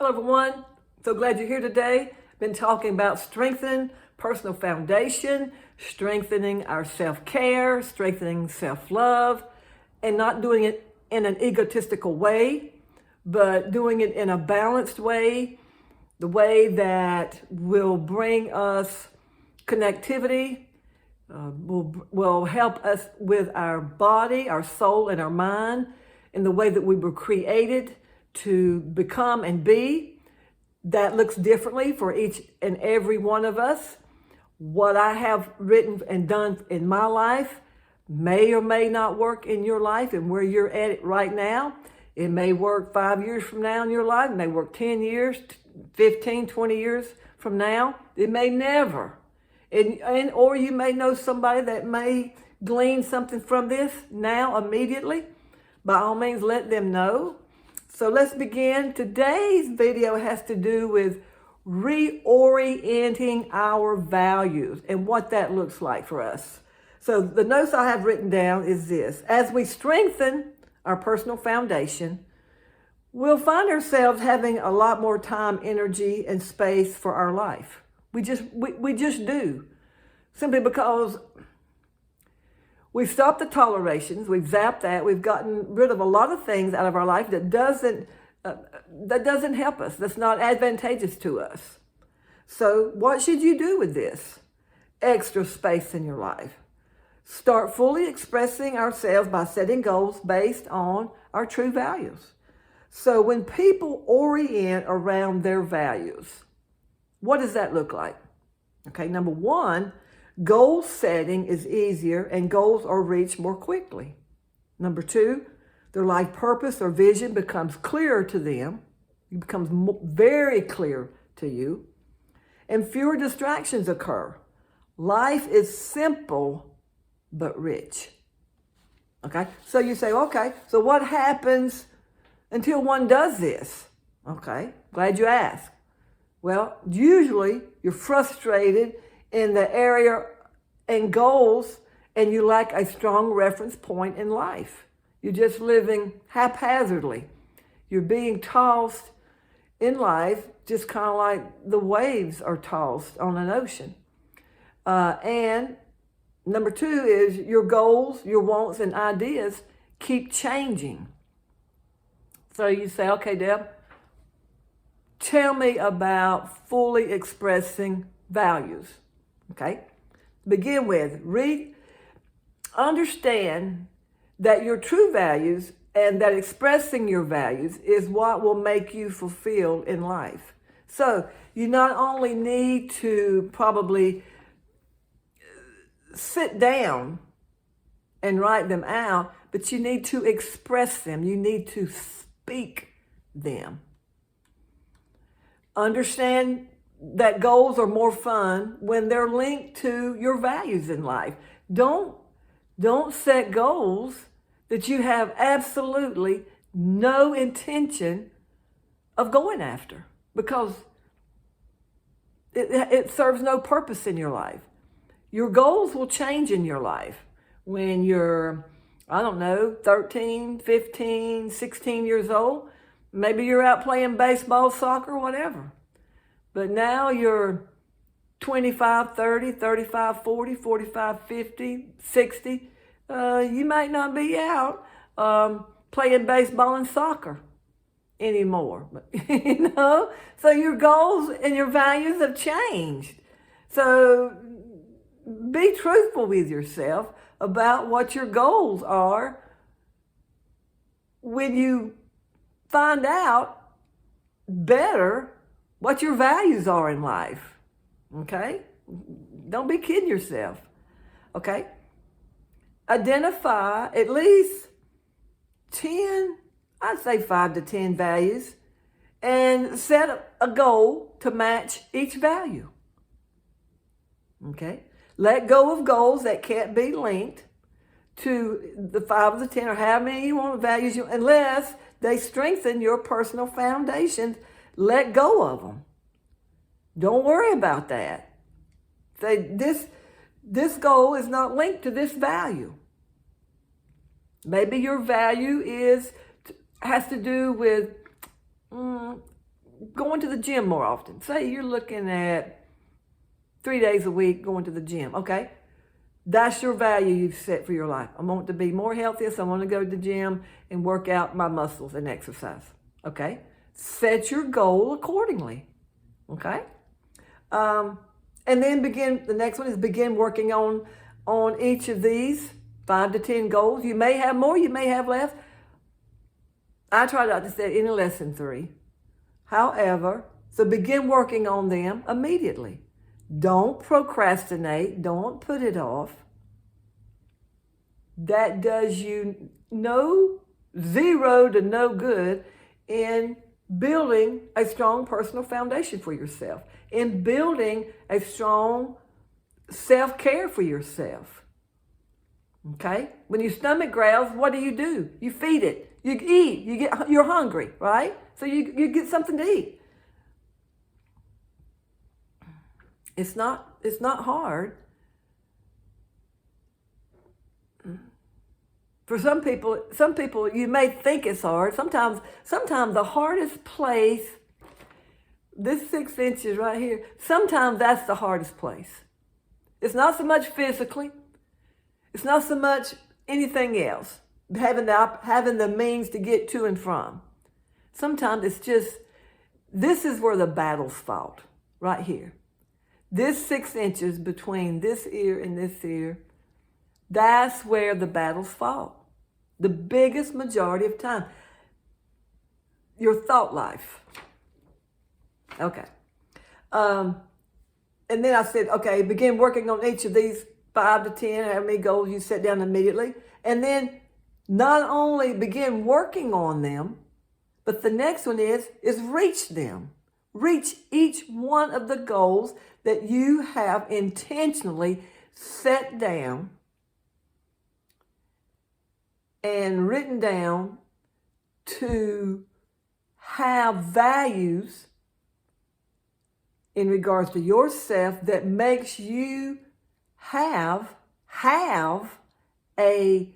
Hello, everyone. So glad you're here today. Been talking about strengthening personal foundation, strengthening our self-care, strengthening self-love, and not doing it in an egotistical way, but doing it in a balanced way, the way that will bring us connectivity, will help us with our body, our soul, and our mind in the way that we were created to become and be. That looks differently for each and every one of us. What I have written and done in my life may or may not work in your life and where you're at it right now. It may work 5 years from now in your life. It may work 10 years, 15, 20 years from now. It may never. Or you may know somebody that may glean something from this now, immediately. By all means, let them know. So let's begin. Today's video has to do with reorienting our values and what that looks like for us. So the notes I have written down is this. As we strengthen our personal foundation, we'll find ourselves having a lot more time, energy, and space for our life. We just do. Simply because we've stopped the tolerations, we've zapped that, we've gotten rid of a lot of things out of our life that doesn't help us, that's not advantageous to us. So what should you do with this extra space in your life? Start fully expressing ourselves by setting goals based on our true values. So when people orient around their values, what does that look like? Okay, number one, goal setting is easier and goals are reached more quickly. Number two, their life purpose or vision becomes clearer to them. It becomes very clear to you. And fewer distractions occur. Life is simple but rich. Okay, so you say, okay, so what happens until one does this? Okay, glad you asked. Well, usually you're frustrated in the area and goals, and you lack a strong reference point in life. You're just living haphazardly. You're being tossed in life just kind of like the waves are tossed on an ocean. And number two is your goals, your wants, and ideas keep changing. So you say, okay, Deb, tell me about fully expressing values. Okay? Begin with, understand that your true values and that expressing your values is what will make you fulfilled in life. So you not only need to probably sit down and write them out, but you need to express them. You need to speak them. Understand that goals are more fun when they're linked to your values in life. Don't set goals that you have absolutely no intention of going after, because it serves no purpose in your life. Your goals will change in your life when you're, 13, 15, 16 years old. Maybe you're out playing baseball, soccer, whatever. But now you're 25, 30, 35, 40, 45, 50, 60. You might not be out playing baseball and soccer anymore. So your goals and your values have changed. So be truthful with yourself about what your goals are when you find out better what your values are in life. Okay? Don't be kidding yourself. Okay? Identify at least 10, I'd say 5 to 10 values, and set a goal to match each value. Okay? Let go of goals that can't be linked to the 5 or the 10 or however many you want values, unless they strengthen your personal foundation. Let go of them. Don't worry about that. Say, this goal is not linked to this value. Maybe your value has to do with going to the gym more often. Say you're looking at 3 days a week going to the gym. Okay. That's your value you've set for your life. I want to be more healthy, so I want to go to the gym and work out my muscles and exercise. Okay? Set your goal accordingly. Okay? And then the next one is begin working on each of these 5 to 10 goals. You may have more, you may have less. I try not to set any less than 3. However, so begin working on them immediately. Don't procrastinate. Don't put it off. That does you zero to no good in building a strong personal foundation for yourself, in building a strong self-care for yourself. Okay? When your stomach growls, what do? You feed it. You eat. You're hungry, right? So you get something to eat. It's not hard. For some people you may think it's hard. Sometimes the hardest place, this 6 inches right here, sometimes that's the hardest place. It's not so much physically. It's not so much anything else. Having the means to get to and from. Sometimes it's just, this is where the battle's fought, right here. This 6 inches between this ear and this ear, that's where the battle's fought. The biggest majority of time. Your thought life. Okay. And then I said, okay, begin working on each of these 5 to 10, how many goals you set down immediately. And then not only begin working on them, but the next one is reach them. Reach each one of the goals that you have intentionally set down and written down to have values in regards to yourself that makes you have a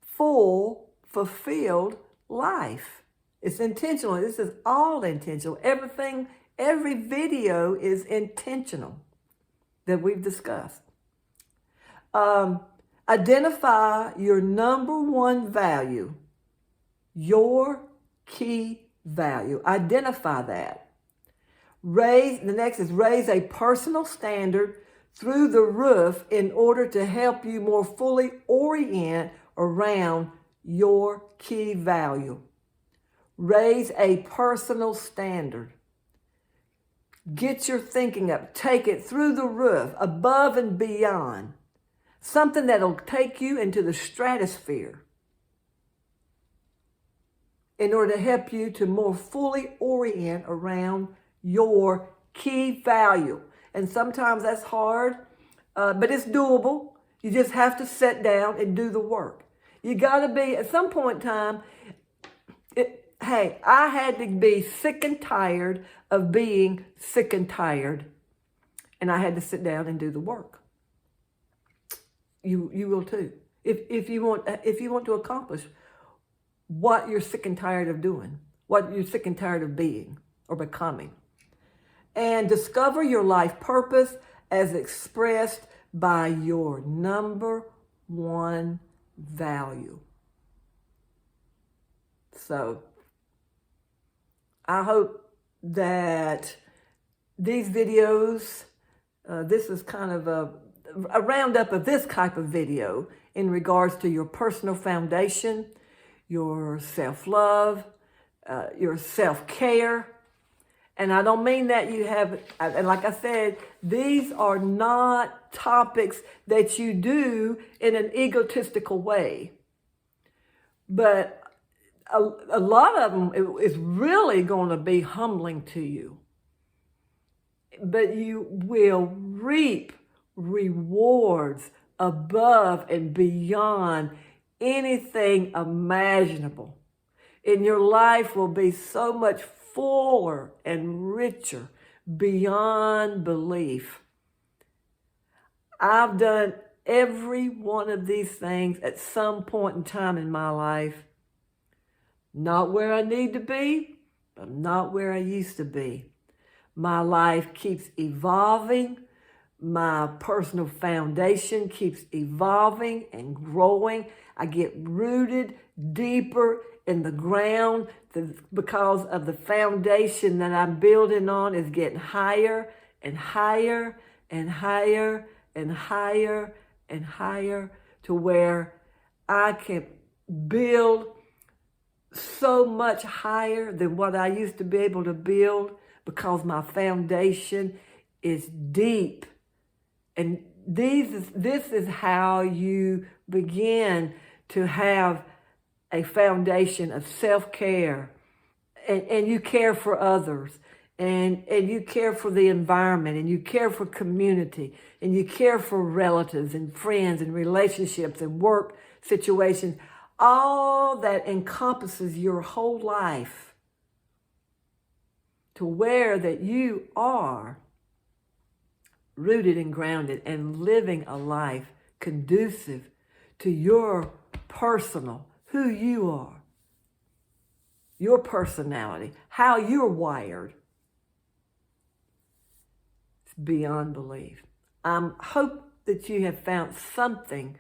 full, fulfilled life. It's intentional. This is all intentional. Every video is intentional that we've discussed. Identify your number one value, your key value. Identify that. The next is raise a personal standard through the roof in order to help you more fully orient around your key value. Raise a personal standard. Get your thinking up. Take it through the roof, above and beyond. Something that'll take you into the stratosphere in order to help you to more fully orient around your key value. And sometimes that's hard, but it's doable. You just have to sit down and do the work. You got to be, at some point in time, I had to be sick and tired of being sick and tired. And I had to sit down and do the work. You will too. If you want to accomplish what you're sick and tired of doing, what you're sick and tired of being or becoming. And discover your life purpose as expressed by your number one value. So I hope that these videos, this is kind of a roundup of this type of video in regards to your personal foundation, your self-love, your self-care. And I don't mean that you have, and like I said, these are not topics that you do in an egotistical way. But a lot of them is really going to be humbling to you. But you will reap rewards above and beyond anything imaginable. And your life will be so much fuller and richer beyond belief. I've done every one of these things at some point in time in my life. Not where I need to be, I'm not where I used to be. My life keeps evolving. My personal foundation keeps evolving and growing. I get rooted deeper in the ground because of the foundation that I'm building on is getting higher and higher and higher and higher and higher to where I can build so much higher than what I used to be able to build because my foundation is deep. And this is how you begin to have a foundation of self-care, and you care for others, and you care for the environment, and you care for community, and you care for relatives and friends and relationships and work situations. All that encompasses your whole life to where that you are rooted and grounded and living a life conducive to your personal, who you are, your personality, how you're wired. It's beyond belief. I hope that you have found something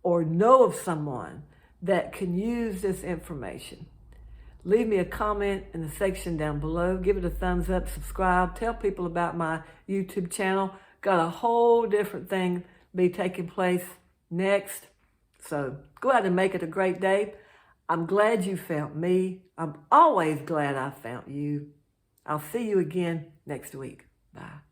or know of someone that can use this information. Leave me a comment in the section down below. Give it a thumbs up, subscribe, tell people about my YouTube channel. Got a whole different thing be taking place next. So go out and make it a great day. I'm glad you found me. I'm always glad I found you. I'll see you again next week. Bye.